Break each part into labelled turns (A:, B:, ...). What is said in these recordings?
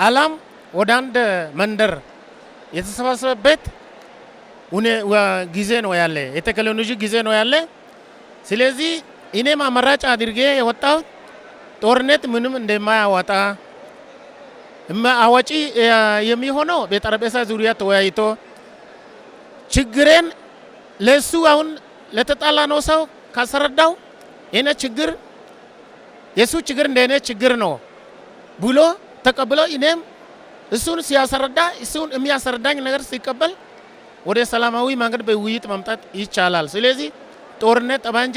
A: ዓለም ወደ አንድ መንደር የተሰባሰበበት ጊዜ ነው ያለ የቴክኖሎጂ ጊዜ ነው ያለ። ስለዚህ እኔም አማራጭ አድርጌ የወጣው ጦርነት ምንም እንደማያወጣ አዋጪ የሚሆነው በጠረጴዛ ዙሪያ ተወያይቶ ችግሬን ለሱ አሁን ለተጣላ ነው ሰው ካሰረዳው እኔ ችግር የሱ ችግር እንደኔ ችግር ነው ብሎ ተቀብሎ እኔም እሱን ሲያሰረዳ እሱን የሚያሰረዳኝ ነገር ሲቀበል ወደ ሰላማዊ መንገድ በውይይት መምጣት ይቻላል። ስለዚህ ጦርነት ጠባንጃ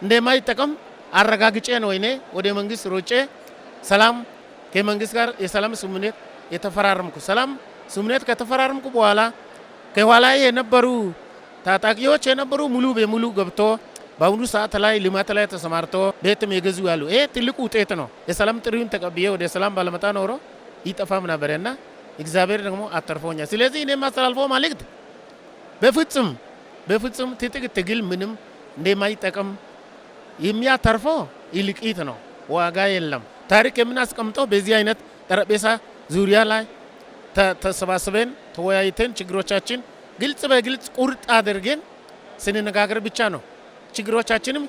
A: እንደማይጠቀም አረጋግጬ ነው እኔ ወደ መንግስት ሮጬ ሰላም ከመንግስት ጋር የሰላም ስምምነት የተፈራረምኩ። ሰላም ስምምነት ከተፈራረምኩ በኋላ ከኋላ የነበሩ ታጣቂዎች የነበሩ ሙሉ በሙሉ ገብቶ በአሁኑ ሰዓት ላይ ልማት ላይ ተሰማርቶ ቤትም የገዙ ያሉ ይሄ ትልቁ ውጤት ነው። የሰላም ጥሪውን ተቀብዬ ወደ ሰላም ባለመጣ ኖሮ ይጠፋም ነበርና እግዚአብሔር ደግሞ አተርፎኛል። ስለዚህ እኔ ማስተላልፈው መልእክት በፍጹም ትጥቅ ትግል ምንም እንደማይጠቅም የሚያተርፈው ይልቂት ነው፣ ዋጋ የለም። ታሪክ የምናስቀምጠው በዚህ አይነት ጠረጴዛ ዙሪያ ላይ ተሰባስበን ተወያይተን ችግሮቻችን ግልጽ በግልጽ ቁርጥ አድርገን ስንነጋገር ብቻ ነው ችግሮቻችንም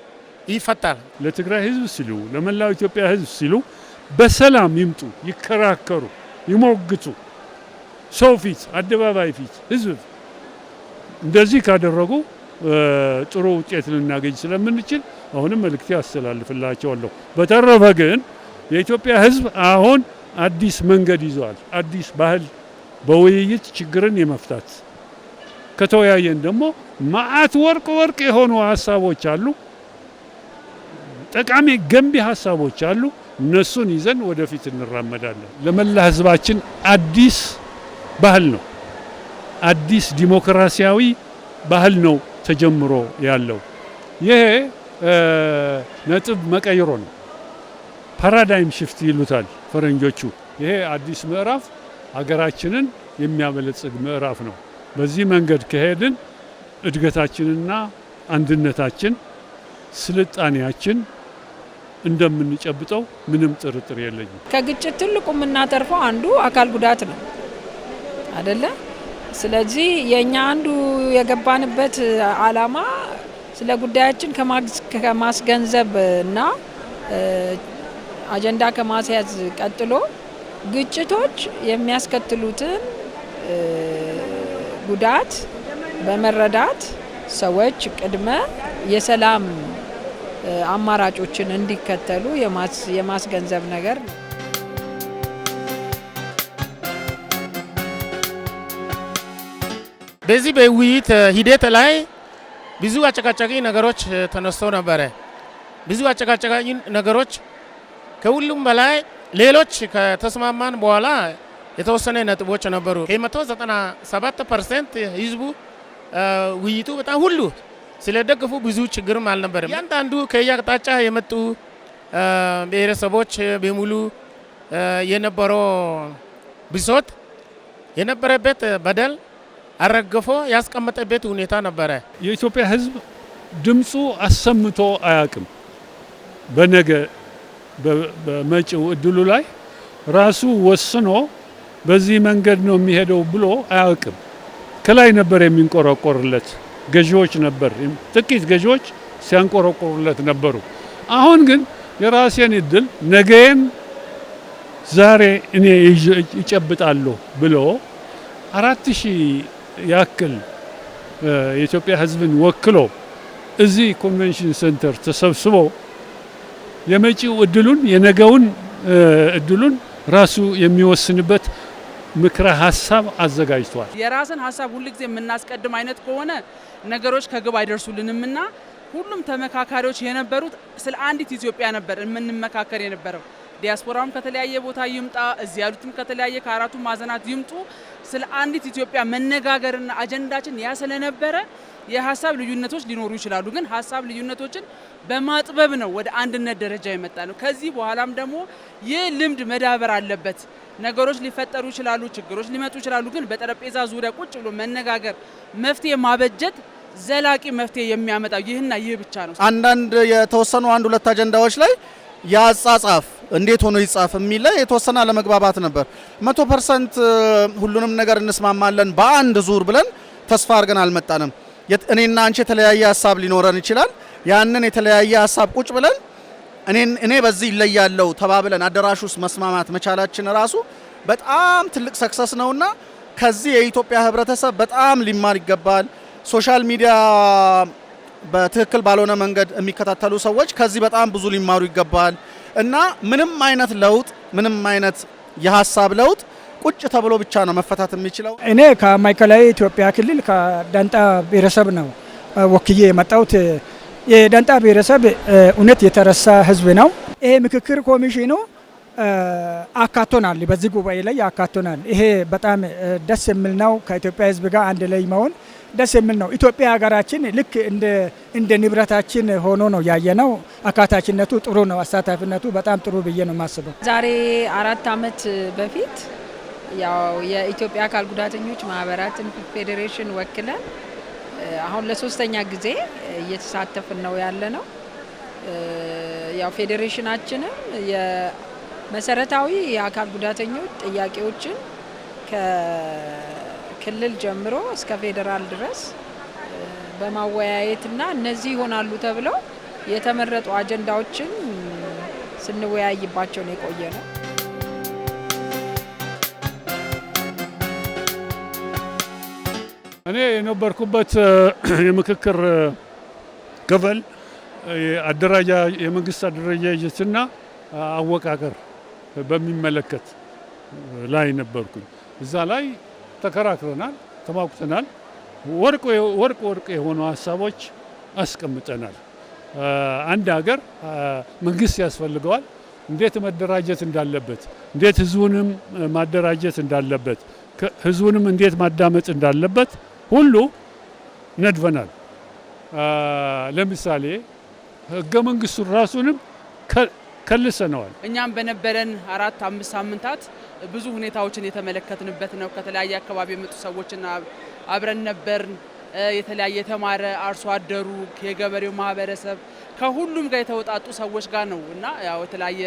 A: ይፈታል።
B: ለትግራይ ህዝብ ሲሉ ለመላው ኢትዮጵያ ህዝብ ሲሉ በሰላም ይምጡ፣ ይከራከሩ፣ ይሞግቱ፣ ሰው ፊት፣ አደባባይ ፊት፣ ህዝብ እንደዚህ ካደረጉ ጥሩ ውጤት ልናገኝ ስለምንችል አሁንም መልእክቴ አስተላልፍላቸዋለሁ። በተረፈ ግን የኢትዮጵያ ህዝብ አሁን አዲስ መንገድ ይዟል። አዲስ ባህል በውይይት ችግርን የመፍታት ከተወያየን ደግሞ ማአት ወርቅ የሆኑ ሀሳቦች አሉ፣ ጠቃሚ ገንቢ ሀሳቦች አሉ። እነሱን ይዘን ወደፊት እንራመዳለን። ለመላ ህዝባችን አዲስ ባህል ነው፣ አዲስ ዲሞክራሲያዊ ባህል ነው ተጀምሮ ያለው። ይሄ ነጥብ መቀየሮ ነው። ፓራዳይም ሽፍት ይሉታል ፈረንጆቹ። ይሄ አዲስ ምዕራፍ ሀገራችንን የሚያበለጽግ ምዕራፍ ነው። በዚህ መንገድ ከሄድን እድገታችንና አንድነታችን ስልጣኔያችን እንደምንጨብጠው ምንም ጥርጥር የለኝም።
C: ከግጭት ትልቁ የምናተርፈው አንዱ አካል ጉዳት ነው አይደለ? ስለዚህ የኛ አንዱ የገባንበት አላማ ስለ ጉዳያችን ከማስገንዘብ እና አጀንዳ ከማስያዝ ቀጥሎ ግጭቶች የሚያስከትሉትን ጉዳት በመረዳት ሰዎች ቅድመ የሰላም አማራጮችን እንዲከተሉ የማስገንዘብ ነገር ነው።
A: በዚህ በውይይት ሂደት ላይ ብዙ አጨቃጫቂ ነገሮች ተነስተው ነበረ። ብዙ አጨቃጫቂ ነገሮች ከሁሉም በላይ ሌሎች ከተስማማን በኋላ የተወሰነ ነጥቦች ነበሩ። ከ197% ህዝቡ ውይይቱ በጣም ሁሉ ስለደገፉ ብዙ ችግርም አልነበረም። ያንዳንዱ ከየአቅጣጫ የመጡ ብሔረሰቦች በሙሉ የነበረው ብሶት የነበረበት በደል አረግፎ ያስቀመጠበት ሁኔታ ነበረ።
B: የኢትዮጵያ ህዝብ ድምፁ አሰምቶ አያውቅም። በነገ በመጪው እድሉ ላይ ራሱ ወስኖ በዚህ መንገድ ነው የሚሄደው ብሎ አያውቅም። ከላይ ነበር የሚንቆረቆርለት፣ ገዢዎች ነበር፣ ጥቂት ገዢዎች ሲያንቆረቆሩለት ነበሩ። አሁን ግን የራሴን እድል ነገን ዛሬ እኔ ይጨብጣለሁ ብሎ 4000 ያክል የኢትዮጵያ ህዝብን ወክሎ እዚህ ኮንቬንሽን ሴንተር ተሰብስቦ የመጪው እድሉን የነገውን እድሉን ራሱ የሚወስንበት ምክረ ሀሳብ አዘጋጅቷል።
D: የራስን ሀሳብ ሁሉ ጊዜ የምናስቀድም አይነት ከሆነ ነገሮች ከግብ አይደርሱልንምና ሁሉም ተመካካሪዎች የነበሩት ስለ አንዲት ኢትዮጵያ ነበር የምንመካከር የነበረው። ዲያስፖራም ከተለያየ ቦታ ይምጣ፣ እዚህ ያሉትም ከተለያየ ከአራቱ ማዕዘናት ይምጡ፣ ስለ አንዲት ኢትዮጵያ መነጋገርና አጀንዳችን ያ ስለነበረ የሀሳብ ልዩነቶች ሊኖሩ ይችላሉ፣ ግን ሀሳብ ልዩነቶችን በማጥበብ ነው ወደ አንድነት ደረጃ የመጣ ነው። ከዚህ በኋላም ደግሞ ይህ ልምድ መዳበር አለበት። ነገሮች ሊፈጠሩ ይችላሉ፣ ችግሮች ሊመጡ ይችላሉ፣ ግን በጠረጴዛ ዙሪያ ቁጭ ብሎ መነጋገር፣ መፍትሄ ማበጀት ዘላቂ መፍትሄ የሚያመጣው ይህና ይህ ብቻ ነው።
E: አንዳንድ የተወሰኑ አንድ ሁለት አጀንዳዎች ላይ ያጻጻፍ እንዴት ሆኖ ይጻፍ የሚል የተወሰነ ለመግባባት ነበር። 100% ሁሉንም ነገር እንስማማለን በአንድ ዙር ብለን ተስፋ አድርገን አልመጣንም። እኔና አንቺ የተለያየ ሀሳብ ሊኖረን ይችላል። ያንን የተለያየ ሀሳብ ቁጭ ብለን እኔ በዚህ ይለያለው ተባብለን አዳራሽ ውስጥ መስማማት መቻላችን ራሱ በጣም ትልቅ ሰክሰስ ነውና ከዚህ የኢትዮጵያ ህብረተሰብ በጣም ሊማር ይገባል። ሶሻል ሚዲያ በትክክል ባልሆነ መንገድ የሚከታተሉ ሰዎች ከዚህ በጣም ብዙ ሊማሩ ይገባል እና ምንም አይነት ለውጥ ምንም አይነት የሀሳብ ለውጥ ቁጭ ተብሎ ብቻ ነው መፈታት የሚችለው።
F: እኔ ከማዕከላዊ ኢትዮጵያ ክልል ከዳንጣ ብሔረሰብ ነው ወክዬ የመጣሁት። የዳንጣ ብሔረሰብ እውነት የተረሳ ህዝብ ነው። ይሄ ምክክር ኮሚሽኑ አካቶናል፣ በዚህ ጉባኤ ላይ አካቶናል። ይሄ በጣም ደስ የሚል ነው። ከኢትዮጵያ ህዝብ ጋር አንድ ላይ መሆን ደስ የሚል ነው። ኢትዮጵያ ሀገራችን ልክ እንደ ንብረታችን ሆኖ ነው ያየነው። አካታችነቱ ጥሩ ነው፣ አሳታፊነቱ በጣም ጥሩ ብዬ ነው የማስበው።
C: ዛሬ 4 ዓመት በፊት ያው የኢትዮጵያ አካል ጉዳተኞች ማህበራትን ፌዴሬሽን ወክለን አሁን ለሶስተኛ ጊዜ እየተሳተፍን ነው ያለ ነው። ያው ፌዴሬሽናችንም የመሰረታዊ የአካል ጉዳተኞች ጥያቄዎችን ከክልል ጀምሮ እስከ ፌዴራል ድረስ በማወያየትና እነዚህ ይሆናሉ ተብለው የተመረጡ አጀንዳዎችን ስንወያይባቸው ነው የቆየ ነው።
B: እኔ የነበርኩበት የምክክር ክፍል የመንግስት አደረጃጀትና አወቃቀር በሚመለከት ላይ ነበርኩኝ። እዛ ላይ ተከራክረናል፣ ተማክረናል። ወርቅ የሆኑ ሀሳቦች አስቀምጠናል። አንድ ሀገር መንግስት ያስፈልገዋል፣ እንዴት መደራጀት እንዳለበት፣ እንዴት ህዝቡንም ማደራጀት እንዳለበት፣ ህዝቡንም እንዴት ማዳመጥ እንዳለበት ሁሉ ነድፈናል። ለምሳሌ ህገ መንግስቱን ራሱንም ከልሰነዋል።
D: እኛም በነበረን 4-5 ሳምንታት ብዙ ሁኔታዎችን የተመለከትንበት ነው። ከተለያየ አካባቢ የመጡ ሰዎችና አብረን ነበርን። የተለያየ የተማረ አርሶ አደሩ፣ የገበሬው ማህበረሰብ ከሁሉም ጋር የተወጣጡ ሰዎች ጋር ነው እና ያው የተለያየ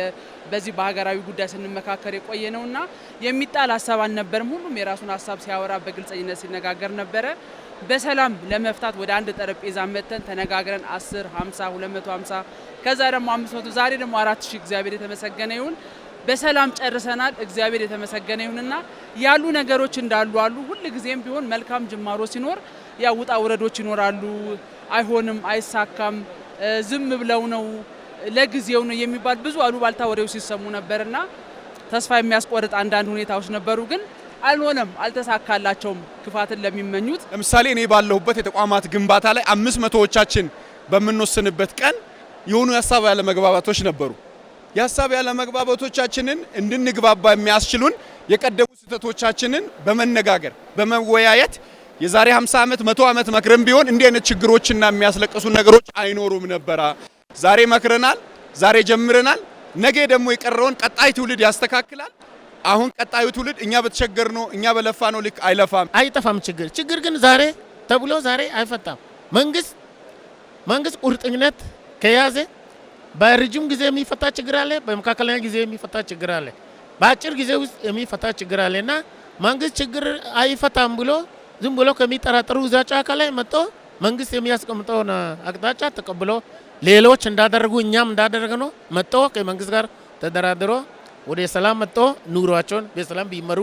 D: በዚህ በሀገራዊ ጉዳይ ስንመካከር የቆየ ነውና የሚጣል ሀሳብ አልነበረም። ሁሉም የራሱን ሀሳብ ሲያወራ በግልጸኝነት ሲነጋገር ነበረ። በሰላም ለመፍታት ወደ አንድ ጠረጴዛ መጥተን ተነጋግረን 10፣ 50፣ 250 ከዛ ደግሞ 500 ዛሬ ደግሞ 4000 እግዚአብሔር የተመሰገነ ይሁን በሰላም ጨርሰናል። እግዚአብሔር የተመሰገነ ይሁንና ያሉ ነገሮች እንዳሉ አሉ። ሁሉ ጊዜም ቢሆን መልካም ጅማሮ ሲኖር ያው ውጣ ውረዶች ይኖራሉ። አይሆንም፣ አይሳካም፣ ዝም ብለው ነው ለጊዜው ነው የሚባል ብዙ አሉባልታ ወሬዎች ሲሰሙ ነበርና ተስፋ የሚያስቆርጥ አንዳንድ ሁኔታዎች ነበሩ። ግን አልሆነም፣ አልተሳካላቸውም ክፋትን ለሚመኙት።
G: ለምሳሌ እኔ ባለሁበት የተቋማት ግንባታ ላይ 500ዎቻችን በምንወስንበት ቀን የሆኑ የሀሳብ ያለመግባባቶች ነበሩ። የሀሳብ ያለመግባባቶቻችንን እንድንግባባ የሚያስችሉን የቀደሙ ስህተቶቻችንን በመነጋገር በመወያየት የዛሬ 50 ዓመት 100 ዓመት መክረን ቢሆን እንዲህ አይነት ችግሮችና የሚያስለቅሱ ነገሮች አይኖሩም ነበር። ዛሬ መክረናል፣ ዛሬ ጀምረናል። ነገ ደግሞ የቀረውን ቀጣይ ትውልድ ያስተካክላል። አሁን ቀጣዩ ትውልድ እኛ በተቸገር ነው እኛ በለፋ ነው ልክ አይለፋም፣
A: አይጠፋም። ችግር ግን ዛሬ ተብሎ ዛሬ አይፈታም። መንግስት ቁርጠኝነት ከያዘ በረጅም ጊዜ የሚፈታ ችግር አለ፣ በመካከለኛ ጊዜ የሚፈታ ችግር አለ፣ በአጭር ጊዜ ውስጥ የሚፈታ ችግር አለና መንግስት ችግር አይፈታም ብሎ ዝም ብሎ ከሚጠራጠሩ ዛቻ አካላይ መጥቶ መንግስት የሚያስቀምጠውን አቅጣጫ ተቀብሎ ሌሎች እንዳደረጉ እኛም እንዳደረገ ነው መጥቶ ከመንግስት ጋር ተደራድሮ ወደ ሰላም መጥቶ ኑሯቸውን በሰላም ቢመሩ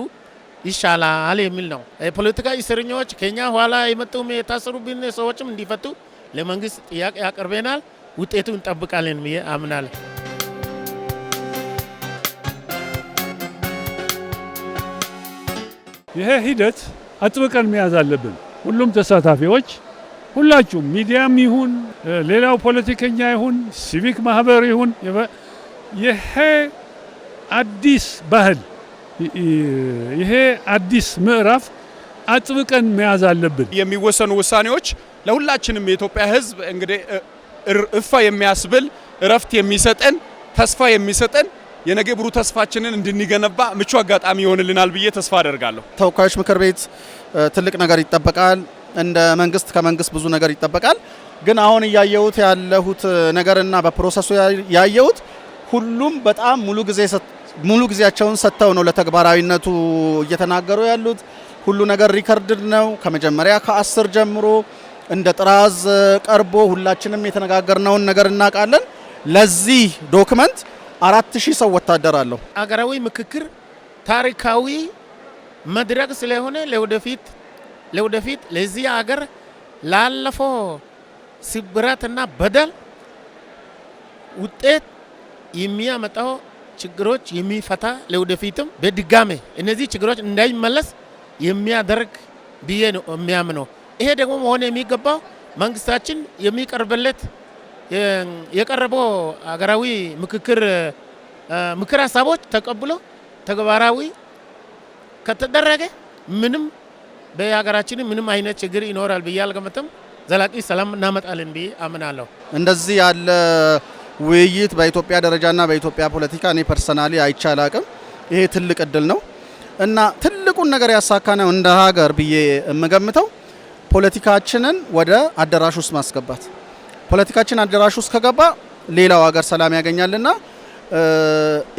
A: ይሻላል የሚል ነው። የፖለቲካ እስረኞች ከኛ ኋላ የመጡም የታሰሩብን ሰዎችም እንዲፈቱ ለመንግስት ጥያቄ ያቀርበናል። ውጤቱን እንጠብቃለን ብዬ አምናለሁ።
B: ይሄ ሂደት አጥብቀን መያዝ አለብን። ሁሉም ተሳታፊዎች፣ ሁላችሁም ሚዲያም ይሁን ሌላው ፖለቲከኛ ይሁን ሲቪክ ማህበር ይሁን ይሄ አዲስ ባህል ይሄ አዲስ ምዕራፍ አጥብቀን መያዝ አለብን።
G: የሚወሰኑ ውሳኔዎች ለሁላችንም የኢትዮጵያ ሕዝብ እንግዲህ እፋ የሚያስብል እረፍት የሚሰጠን ተስፋ የሚሰጠን የነገ ብሩህ ተስፋችንን እንድንገነባ ምቹ አጋጣሚ ይሆንልናል ብዬ ተስፋ አደርጋለሁ።
E: ተወካዮች ምክር ቤት ትልቅ ነገር ይጠበቃል። እንደ መንግስት ከመንግስት ብዙ ነገር ይጠበቃል። ግን አሁን እያየሁት ያለሁት ነገርና በፕሮሰሱ ያየሁት ሁሉም በጣም ሙሉ ጊዜያቸውን ሰጥተው ነው ለተግባራዊነቱ እየተናገሩ ያሉት። ሁሉ ነገር ሪከርድድ ነው። ከመጀመሪያ ከ10 ጀምሮ እንደ ጥራዝ ቀርቦ ሁላችንም የተነጋገርነውን ነገር እናውቃለን። ለዚህ ዶክመንት 4000 ሰው ወታደር አለው።
A: አገራዊ ምክክር ታሪካዊ መድረክ ስለሆነ ለወደፊት ለዚህ ሀገር ላለፈው ስብራትና በደል ውጤት የሚያመጣው ችግሮች የሚፈታ ለወደፊትም በድጋሜ እነዚህ ችግሮች እንዳይመለስ የሚያደርግ ብዬ ነው የሚያምነው። ይሄ ደግሞ መሆን የሚገባው መንግስታችን የሚቀርብለት የቀረበው ሀገራዊ ምክር ሀሳቦች ተቀብሎ ተግባራዊ ከተደረገ ምንም በሀገራችን ምንም አይነት ችግር ይኖራል ብዬ አልገምትም። ዘላቂ ሰላም እናመጣለን ብዬ አምናለሁ።
E: እንደዚህ ያለ ውይይት በኢትዮጵያ ደረጃና በኢትዮጵያ ፖለቲካ እኔ ፐርሰናሊ አይቻል አቅም ይሄ ትልቅ እድል ነው እና ትልቁን ነገር ያሳካነው እንደ ሀገር ብዬ የምገምተው ፖለቲካችንን ወደ አዳራሽ ውስጥ ማስገባት። ፖለቲካችን አዳራሽ ውስጥ ከገባ ሌላው ሀገር ሰላም ያገኛልና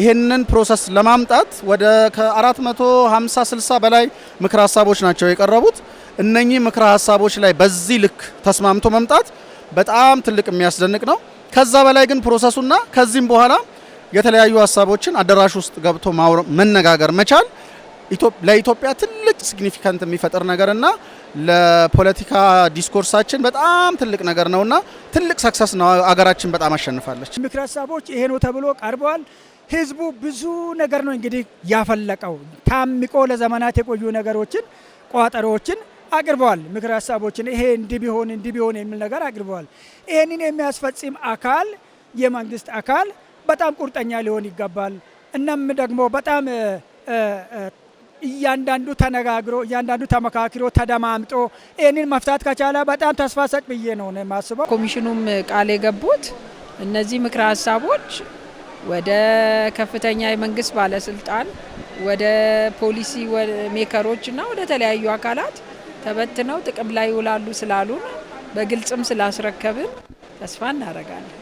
E: ይሄንን ፕሮሰስ ለማምጣት ወደ ከ450-60 በላይ ምክር ሀሳቦች ናቸው የቀረቡት። እነኚህ ምክር ሀሳቦች ላይ በዚህ ልክ ተስማምቶ መምጣት በጣም ትልቅ የሚያስደንቅ ነው። ከዛ በላይ ግን ፕሮሰሱና ከዚህም በኋላ የተለያዩ ሀሳቦችን አዳራሽ ውስጥ ገብቶ መነጋገር መቻል ለኢትዮጵያ ትልቅ ሲግኒፊካንት የሚፈጥር ነገርና ለፖለቲካ ዲስኮርሳችን በጣም ትልቅ ነገር ነውና ትልቅ ሰክሰስ ነው። አገራችን በጣም አሸንፋለች።
F: ምክር ሀሳቦች ይሄ ነው ተብሎ ቀርበዋል። ህዝቡ ብዙ ነገር ነው እንግዲህ ያፈለቀው። ታምቆ ለዘመናት የቆዩ ነገሮችን ቋጠሮችን አቅርበዋል። ምክር ሀሳቦችን ይሄ እንዲህ ቢሆን የሚል ነገር አቅርበዋል። ይሄንን የሚያስፈጽም አካል የመንግስት አካል በጣም ቁርጠኛ ሊሆን ይገባል። እናም ደግሞ በጣም እያንዳንዱ ተነጋግሮ እያንዳንዱ ተመካክሮ ተደማምጦ ይህንን መፍታት ከቻለ በጣም ተስፋ ሰጭ ብዬ ነው የማስበው።
C: ኮሚሽኑም ቃል የገቡት እነዚህ ምክረ ሀሳቦች ወደ ከፍተኛ የመንግስት ባለስልጣን ወደ ፖሊሲ ሜከሮች እና ወደ ተለያዩ አካላት ተበትነው ጥቅም ላይ ይውላሉ ስላሉን በግልጽም ስላስረከብን ተስፋ እናደርጋለን።